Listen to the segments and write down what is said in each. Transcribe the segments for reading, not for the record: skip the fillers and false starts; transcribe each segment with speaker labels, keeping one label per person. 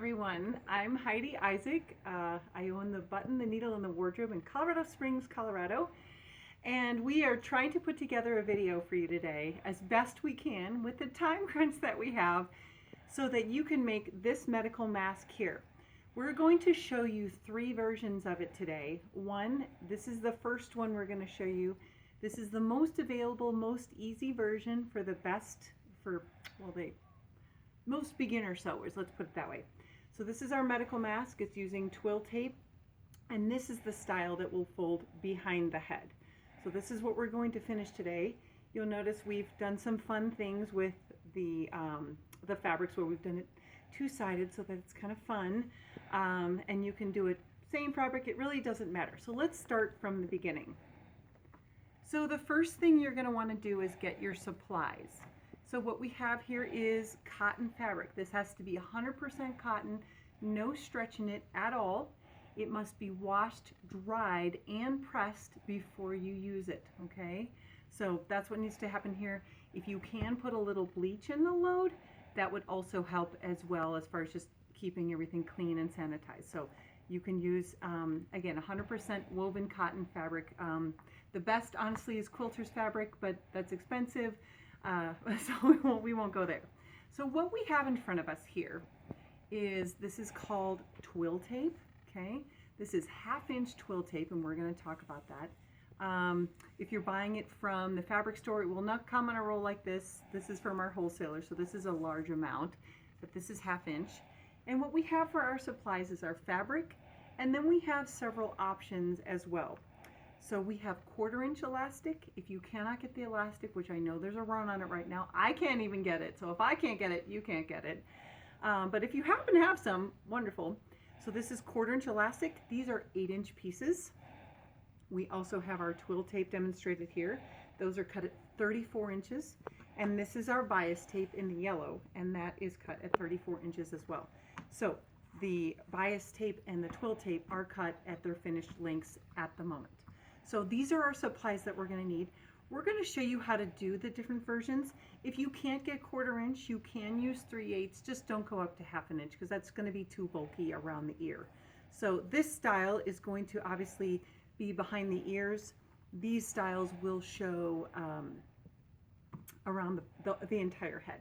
Speaker 1: everyone. I'm Heidi Isaac. I own the Button, the Needle, and the Wardrobe in Colorado Springs, Colorado. And we are trying to put together a video for you today as best we can with the time crunch that we have so that you can make this medical mask here. We're going to show you 3 versions of it today. One, this is the first one we're going to show you. This is the most available, most easy version for the best, most beginner sewers, let's put it that way. So this is our medical mask. It's using twill tape, and this is the style that will fold behind the head. So this is what we're going to finish today. You'll notice we've done some fun things with the fabrics where we've done it two-sided so that it's kind of fun, and you can do it same fabric. It really doesn't matter. So let's start from the beginning. So the first thing you're going to want to do is get your supplies. So what we have here is cotton fabric. This has to be 100% cotton, no stretch in it at all. It must be washed, dried, and pressed before you use it, okay? So that's what needs to happen here. If you can put a little bleach in the load, that would also help as well as far as just keeping everything clean and sanitized. So you can use, again, 100% woven cotton fabric. The best, honestly, is quilter's fabric, but that's expensive. So we won't go there. So what we have in front of us here is, this is called twill tape, okay? This is 1/2-inch twill tape, and we're going to talk about that. If you're buying it from the fabric store, it will not come on a roll like this. This is from our wholesaler, so this is a large amount, but this is 1/2-inch. And what we have for our supplies is our fabric, and then we have several options as well. So we have 1/4-inch elastic. If you cannot get the elastic, which I know there's a run on it right now, I can't even get it. So if I can't get it, you can't get it. But if you happen to have some, wonderful. So this is 1/4-inch elastic. These are 8-inch pieces. We also have our twill tape demonstrated here. Those are cut at 34 inches. And this is our bias tape in the yellow, and that is cut at 34 inches as well. So the bias tape and the twill tape are cut at their finished lengths at the moment. So these are our supplies that we're going to need. We're going to show you how to do the different versions. If you can't get 1/4-inch, you can use 3/8. Just don't go up to 1/2 inch because that's going to be too bulky around the ear. So this style is going to obviously be behind the ears. These styles will show around the entire head.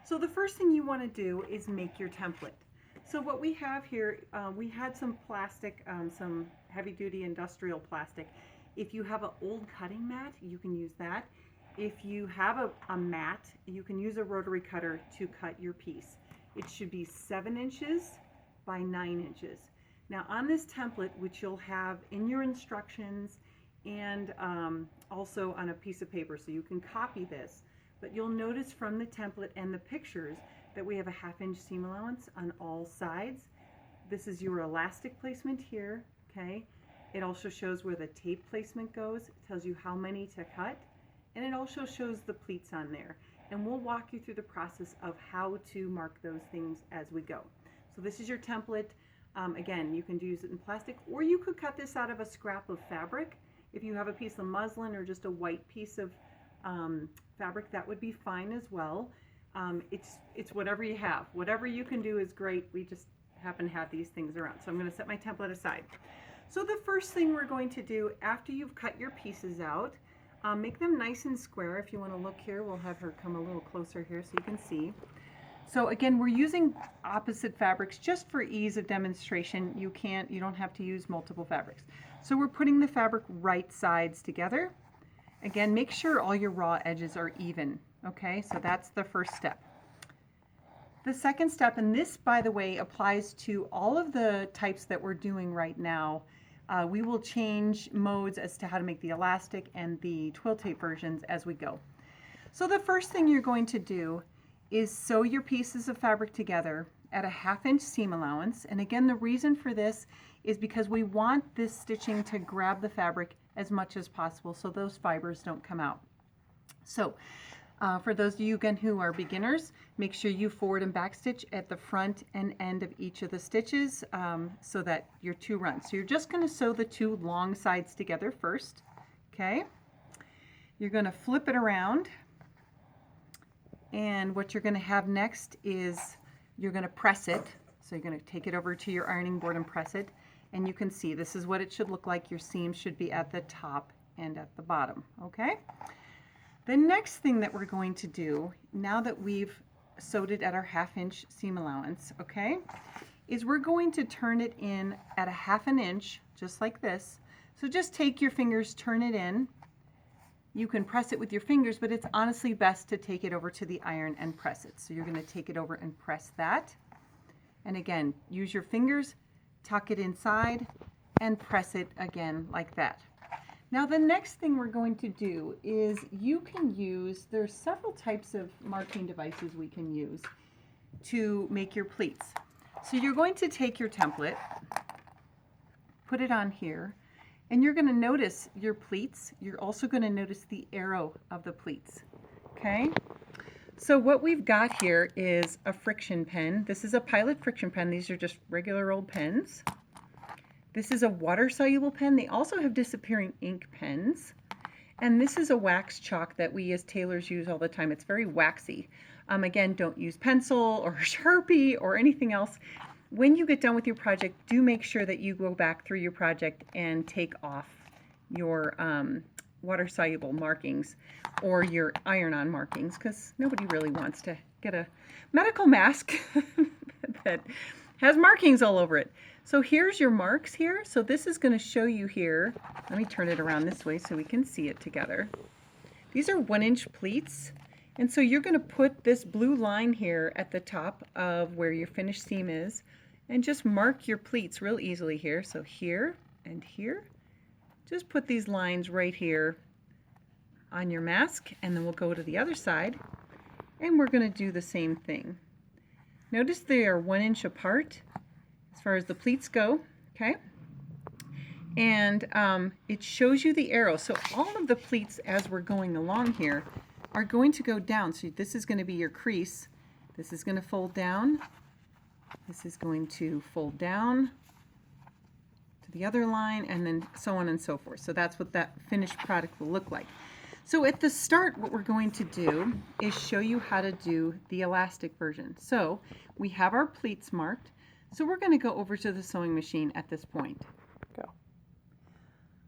Speaker 1: So the first thing you want to do is make your template. So what we have here, we had some plastic, some heavy-duty industrial plastic. If you have an old cutting mat, you can use that. If you have a mat, you can use a rotary cutter to cut your piece. It should be 7 inches by 9 inches. Now on this template, which you'll have in your instructions and also on a piece of paper, so you can copy this, but you'll notice from the template and the pictures that we have a 1/2-inch seam allowance on all sides. This is your elastic placement here, okay? It also shows where the tape placement goes. It tells you how many to cut, and it also shows the pleats on there. And we'll walk you through the process of how to mark those things as we go. So this is your template. Again, you can use it in plastic, or you could cut this out of a scrap of fabric. If you have a piece of muslin or just a white piece of fabric, that would be fine as well. It's whatever you have. Whatever you can do is great. We just happen to have these things around. So I'm going to set my template aside. So the first thing we're going to do after you've cut your pieces out, make them nice and square. If you want to look here, we'll have her come a little closer here so you can see. So again, we're using opposite fabrics just for ease of demonstration. You don't have to use multiple fabrics. So we're putting the fabric right sides together. Again, make sure all your raw edges are even. Okay, so that's the first step. The second step, and this, by the way, applies to all of the types that we're doing right now. We will change modes as to how to make the elastic and the twill tape versions as we go. So the first thing you're going to do is sew your pieces of fabric together at a 1/2-inch seam allowance. And again, the reason for this is because we want this stitching to grab the fabric as much as possible so those fibers don't come out. So for those of you again who are beginners, make sure you forward and back stitch at the front and end of each of the stitches so that your 2 runs. So you're just going to sew the 2 long sides together first, okay? You're going to flip it around, and what you're going to have next is you're going to press it. So you're going to take it over to your ironing board and press it. And you can see this is what it should look like. Your seam should be at the top and at the bottom, okay? The next thing that we're going to do, now that we've sewed it at our 1/2 inch seam allowance, okay, is we're going to turn it in at 1/2 inch, just like this. So just take your fingers, turn it in. You can press it with your fingers, but it's honestly best to take it over to the iron and press it. So you're going to take it over and press that. And again, use your fingers, tuck it inside, and press it again like that. Now the next thing we're going to do is you can use, there's several types of marking devices we can use to make your pleats. So you're going to take your template, put it on here, and you're going to notice your pleats. You're also going to notice the arrow of the pleats, okay? So what we've got here is a friction pen. This is a Pilot friction pen. These are just regular old pens. This is a water-soluble pen. They also have disappearing ink pens. And this is a wax chalk that we as tailors use all the time. It's very waxy. Again, don't use pencil or Sharpie or anything else. When you get done with your project, do make sure that you go back through your project and take off your water-soluble markings or your iron-on markings, because nobody really wants to get a medical mask that has markings all over it. So here's your marks here. So this is going to show you here. Let me turn it around this way so we can see it together. These are 1-inch pleats. And so you're going to put this blue line here at the top of where your finished seam is and just mark your pleats real easily here. So here and here. Just put these lines right here on your mask, and then we'll go to the other side and we're going to do the same thing. Notice they are 1 inch apart as far as the pleats go, okay? And it shows you the arrow. So all of the pleats as we're going along here are going to go down. So this is going to be your crease. This is going to fold down. This is going to fold down to the other line, and then so on and so forth. So that's what that finished product will look like. So at the start, what we're going to do is show you how to do the elastic version. So we have our pleats marked. So we're going to go over to the sewing machine at this point. Go.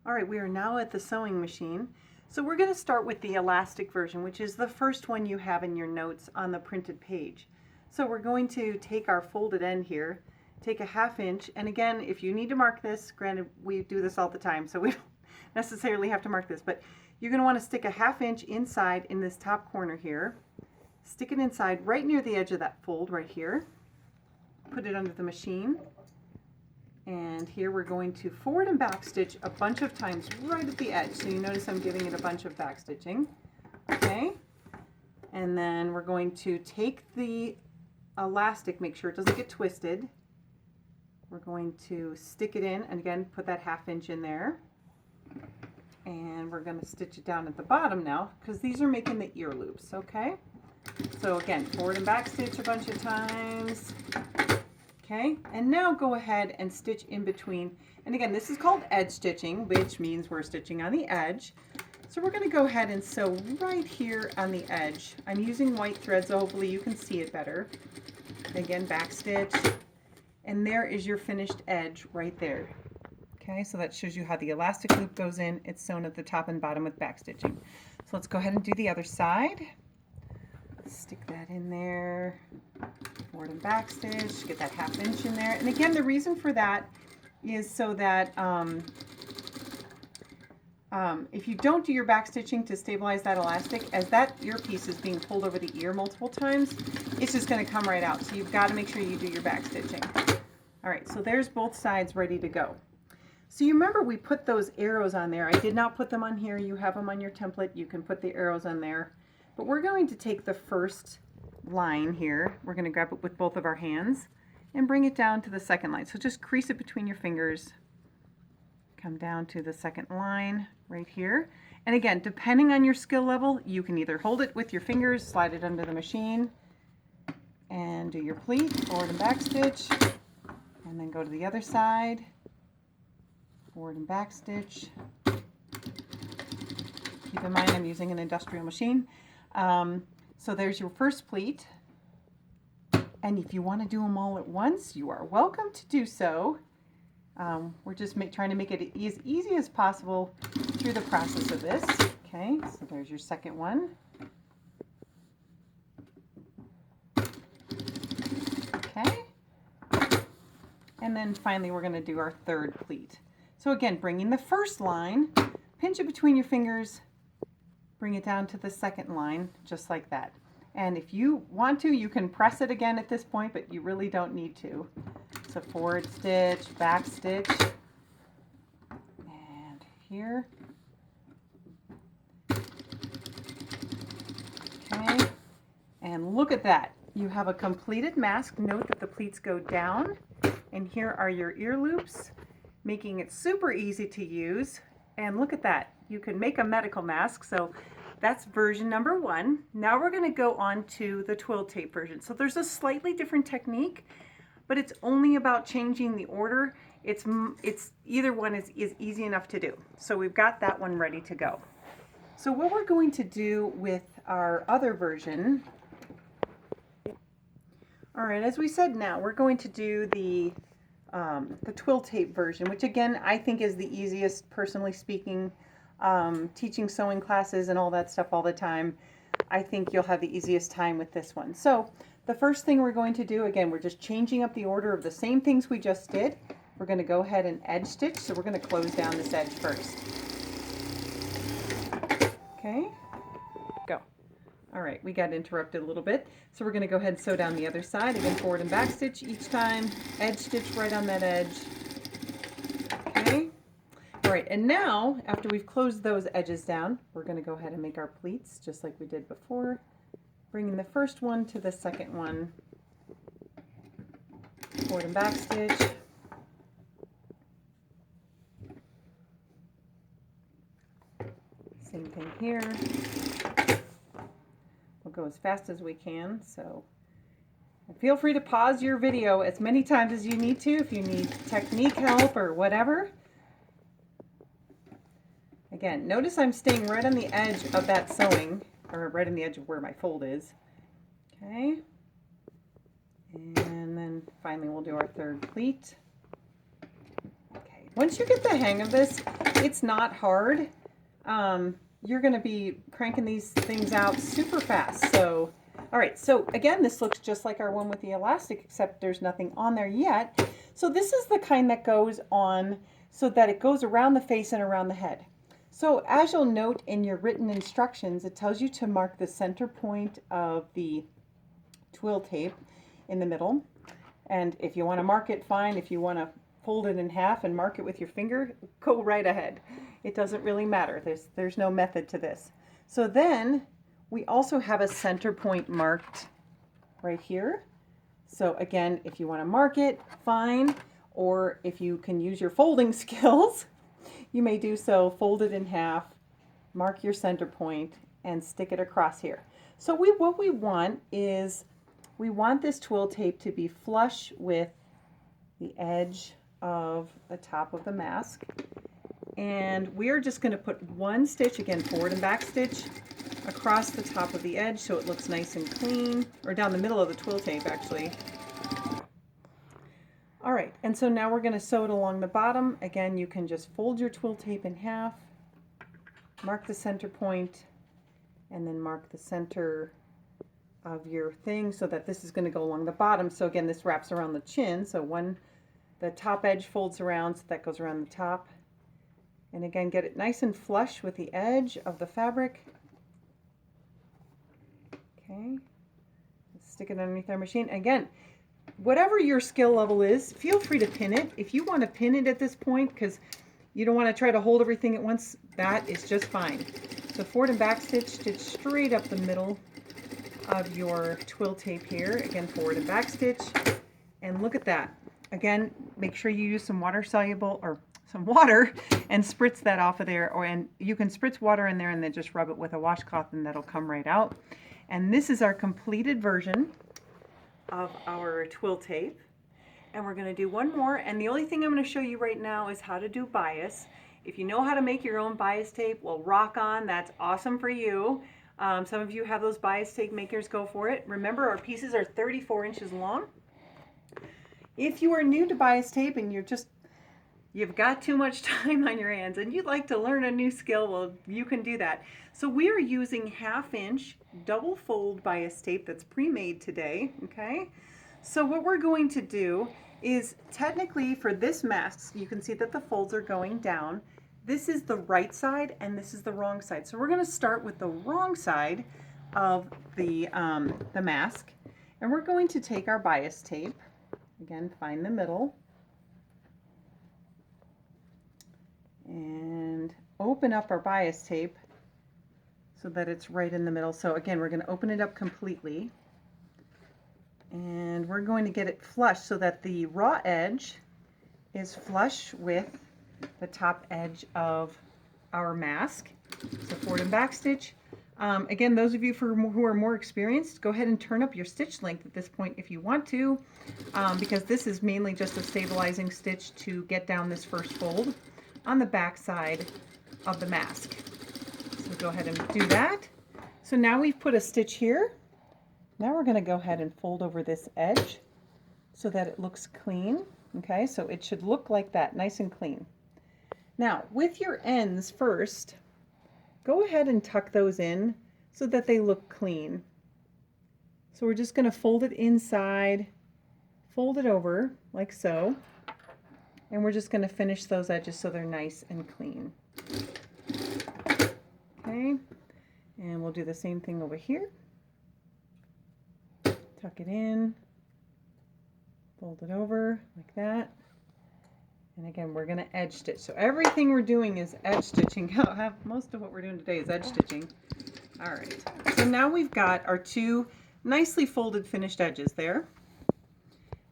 Speaker 1: All right, we are now at the sewing machine. So we're going to start with the elastic version, which is the first one you have in your notes on the printed page. So we're going to take our folded end here, take a 1/2 inch, and again, if you need to mark this, granted we do this all the time, so we don't necessarily have to mark this, but you're going to want to stick a 1/2 inch inside in this top corner here, stick it inside right near the edge of that fold right here, put it under the machine, and here we're going to forward and back stitch a bunch of times right at the edge. So you notice I'm giving it a bunch of back stitching. Okay, and then we're going to take the elastic, make sure it doesn't get twisted. We're going to stick it in, and again put that 1/2 inch in there, and we're going to stitch it down at the bottom now because these are making the ear loops. Okay, so again, forward and back stitch a bunch of times. Okay, and now go ahead and stitch in between. And again, this is called edge stitching, which means we're stitching on the edge. So we're going to go ahead and sew right here on the edge. I'm using white thread, so hopefully you can see it better. Again, back stitch, and there is your finished edge right there. Okay, so that shows you how the elastic loop goes in. It's sewn at the top and bottom with back stitching. So let's go ahead and do the other side. Stick that in there, forward and back stitch, get that 1/2 inch in there. And again, the reason for that is so that if you don't do your back stitching to stabilize that elastic, as that earpiece is being pulled over the ear multiple times, it's just going to come right out. So you've got to make sure you do your back stitching. All right, so there's both sides ready to go. So you remember we put those arrows on there. I did not put them on here. You have them on your template. You can put the arrows on there. But we're going to take the first line here. We're going to grab it with both of our hands and bring it down to the second line. So just crease it between your fingers. Come down to the second line right here. And again, depending on your skill level, you can either hold it with your fingers, slide it under the machine, and do your pleat, forward and back stitch, and then go to the other side, forward and back stitch. Keep in mind I'm using an industrial machine. So there's your first pleat, And if you want to do them all at once, you are welcome to do so. We're just trying to make it as easy as possible through the process of this. Okay, so there's your second one. Okay. And then finally we're going to do our third pleat. So again, bringing the first line, pinch it between your fingers, bring it down to the second line, just like that. And if you want to, you can press it again at this point, but you really don't need to. So forward stitch, back stitch, and here. Okay, and look at that. You have a completed mask. Note that the pleats go down, and here are your ear loops, making it super easy to use. And look at that. You can make a medical mask. So that's version number 1. Now we're going to go on to the twill tape version. So there's a slightly different technique, but it's only about changing the order. It's either one is easy enough to do. So we've got that one ready to go. So what we're going to do with our other version, all right, as we said, now we're going to do the twill tape version, which again I think is the easiest, personally speaking. Teaching sewing classes and all that stuff all the time, I think you'll have the easiest time with this one. So the first thing we're going to do, again, we're just changing up the order of the same things we just did. We're going to go ahead and edge stitch, so we're going to close down this edge first. Okay, go. All right, we got interrupted a little bit, so we're going to go ahead and sew down the other side. Again, forward and back stitch each time, edge stitch right on that edge. Okay. All right, and now, after we've closed those edges down, we're going to go ahead and make our pleats, just like we did before. Bringing the first one to the second one. Forward and back stitch. Same thing here. We'll go as fast as we can, so feel free to pause your video as many times as you need to if you need technique help or whatever. Again, notice I'm staying right on the edge of that sewing, or right on the edge of where my fold is. Okay. And then finally we'll do our third pleat. Okay. Once you get the hang of this, it's not hard. You're going to be cranking these things out super fast. So, all right. So again, this looks just like our one with the elastic, except there's nothing on there yet. So this is the kind that goes on so that it goes around the face and around the head. So as you'll note in your written instructions, it tells you to mark the center point of the twill tape in the middle. And if you want to mark it, fine. If you want to fold it in half and mark it with your finger, go right ahead. It doesn't really matter. There's no method to this. So then we also have a center point marked right here. So again, if you want to mark it, fine. Or if you can use your folding skills, you may do so. Fold it in half, mark your center point, and stick it across here. So what we want is, we want this twill tape to be flush with the edge of the top of the mask. And we're just going to put one stitch, again, forward and back stitch, across the top of the edge so it looks nice and clean, or down the middle of the twill tape actually. All right, and so now we're going to sew it along the bottom. Again, you can just fold your twill tape in half, mark the center point, and then mark the center of your thing so that this is going to go along the bottom. So again, this wraps around the chin. So the top edge folds around, so that goes around the top. And again, get it nice and flush with the edge of the fabric. Okay, stick it underneath our machine. Again, whatever your skill level is, feel free to pin it. If you want to pin it at this point because you don't want to try to hold everything at once, that is just fine. So forward and back stitch, stitch straight up the middle of your twill tape here. Again, forward and back stitch. And look at that. Again, make sure you use some water soluble, or some water, and spritz that off of there. And you can spritz water in there and then just rub it with a washcloth and that'll come right out. And this is our completed version of our twill tape. And we're going to do one more, and the only thing I'm going to show you right now is how to do bias. If you know how to make your own bias tape, well, rock on, that's awesome for you. Some of you have those bias tape makers, go for it. Remember, our pieces are 34 inches long. If you are new to bias tape and you've got too much time on your hands and you'd like to learn a new skill, well, you can do that. So we are using 1/2 inch double fold bias tape that's pre-made today, okay? So what we're going to do is, technically for this mask, you can see that the folds are going down. This is the right side and this is the wrong side. So we're going to start with the wrong side of the mask, and we're going to take our bias tape, again, find the middle, and open up our bias tape so that it's right in the middle. So again, we're going to open it up completely, and we're going to get it flush so that the raw edge is flush with the top edge of our mask. So forward and back stitch. Again, those of you who are more experienced, go ahead and turn up your stitch length at this point if you want to, because this is mainly just a stabilizing stitch to get down this first fold on the back side of the mask. So go ahead and do that. So now we've put a stitch here. Now we're going to go ahead and fold over this edge so that it looks clean. Okay, so it should look like that, nice and clean. Now, with your ends first, go ahead and tuck those in so that they look clean. So we're just going to fold it inside, fold it over like so, and we're just going to finish those edges so they're nice and clean. Okay, and we'll do the same thing over here. Tuck it in, fold it over like that. And again, we're going to edge stitch. So everything we're doing is edge stitching. Most of what we're doing today is edge stitching. All right. So now we've got our two nicely folded finished edges there.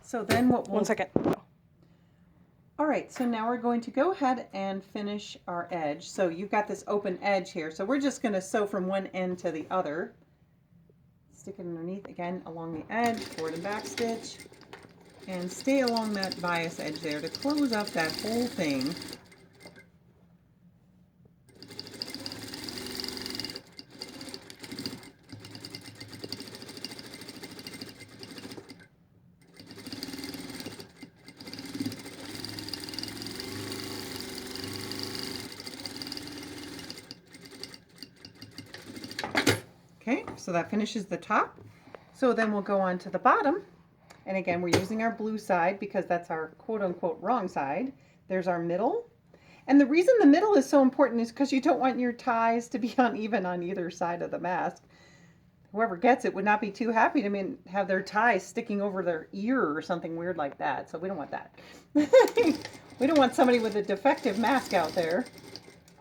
Speaker 1: So then what we'll...
Speaker 2: One second.
Speaker 1: All right. So now we're going to go ahead and finish our edge. So you've got this open edge here. So we're just going to sew from one end to the other. Stick it underneath again along the edge, forward and back stitch, and stay along that bias edge there to close up that whole thing. Okay, so that finishes the top. So then we'll go on to the bottom. And again, we're using our blue side because that's our quote-unquote wrong side. There's our middle. And the reason the middle is so important is because you don't want your ties to be uneven on either side of the mask. Whoever gets it would not be too happy to have their ties sticking over their ear or something weird like that. So we don't want that. We don't want somebody with a defective mask out there.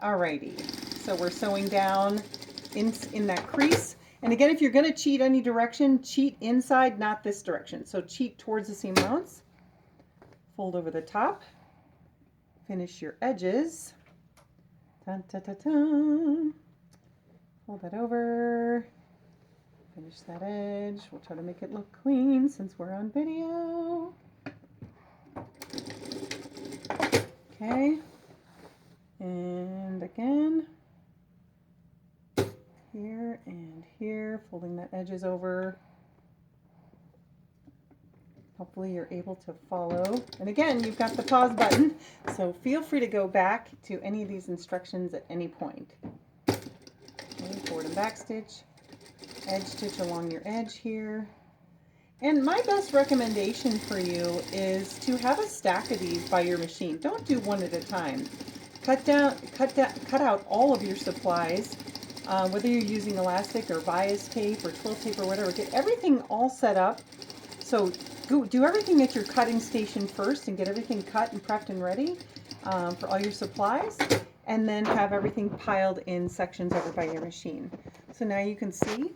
Speaker 1: Alrighty, so we're sewing down in that crease. And again, if you're going to cheat any direction, cheat inside, not this direction. So cheat towards the seam allowance. Fold over the top. Finish your edges. Dun, dun, dun, dun. Fold that over. Finish that edge. We'll try to make it look clean since we're on video. Okay. And again. Here and here, folding that edges over. Hopefully you're able to follow. And again, you've got the pause button, so feel free to go back to any of these instructions at any point. Okay, forward and back stitch, edge stitch along your edge here. And my best recommendation for you is to have a stack of these by your machine. Don't do one at a time. Cut out all of your supplies. Whether you're using elastic or bias tape or twill tape or whatever, get everything all set up. So do everything at your cutting station first and get everything cut and prepped and ready for all your supplies, and then have everything piled in sections over by your machine. So now you can see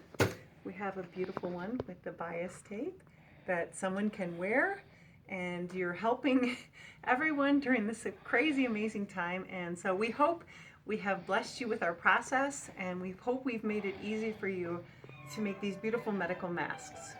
Speaker 1: we have a beautiful one with the bias tape that someone can wear, and you're helping everyone during this crazy amazing time. And so we hope we have blessed you with our process, and we hope we've made it easy for you to make these beautiful medical masks.